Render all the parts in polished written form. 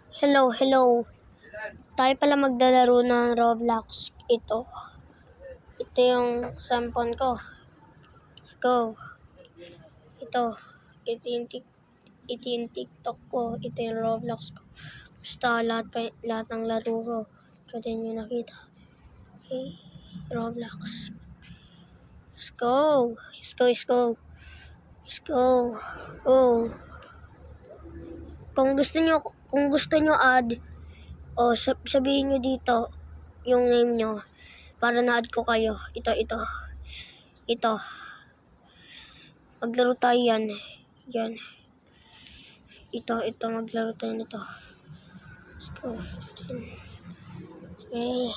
Hello, hello. Tayo pala maglalaro ng Roblox. Ito yung cellphone ko. Let's go. Ito yung TikTok ko. Ito yung Roblox ko. Basta lahat ng laro ko. Pwede nyo nakita. Okay, Roblox. Let's go. Oh. Kung gusto nyo add, sabihin nyo dito yung name nyo para na-add ko kayo. Ito. Maglaro tayo yan. Ito, maglaro tayo nito. Let's go. Okay.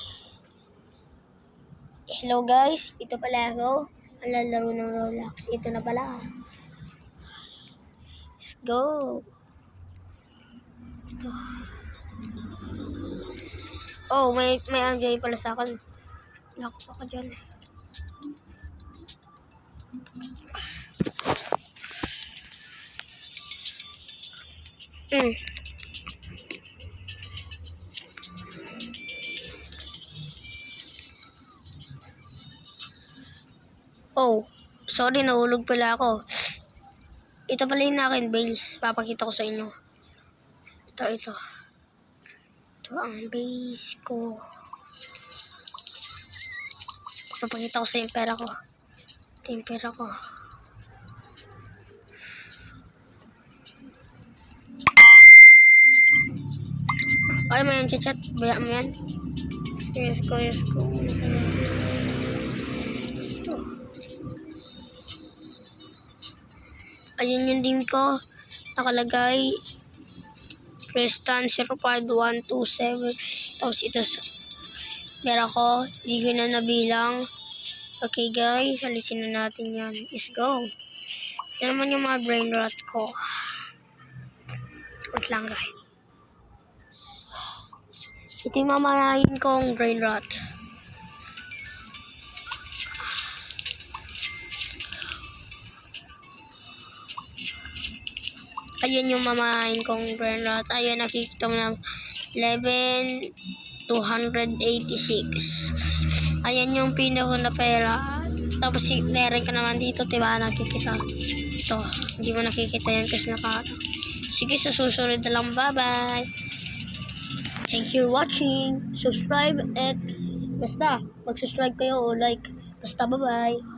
Hello guys, ito pala ako. Ang lalaro ng Roblox. Ito na pala. Let's go. Ito. Oh, may MJ pala sa akin. Lakas ako dyan. Oh, sorry, nahulog pala ako. Ito pala yung akin base. Papakita ko sa inyo. Ito ang base ko. Papakita ko sa yung pera ko. Ito yung pera ko. Ay, may chat. Baya mo yan. Yes ko. Ito. Ayun yung din ko. Nakalagay. Preston 05127. Tapos ito sa pera ko. Hindi ko na nabilang. Okay guys, alisin na natin yan. Let's go. Yan naman yung mga brain rot ko. Wait lang guys. Ito yung mamalayin kong brain rot. Ayun yung mamalayin kong brain rot. Ayun, nakikita mo na 11,286. Ayan yung pinako na pera. Tapos meron ka naman dito, diba? Nakikita. Ito, hindi mo nakikita yan kasi Sige, sa susunod na lang. Bye-bye. Thank you for watching. Subscribe at basta, mag-subscribe kayo o like. Basta, bye-bye.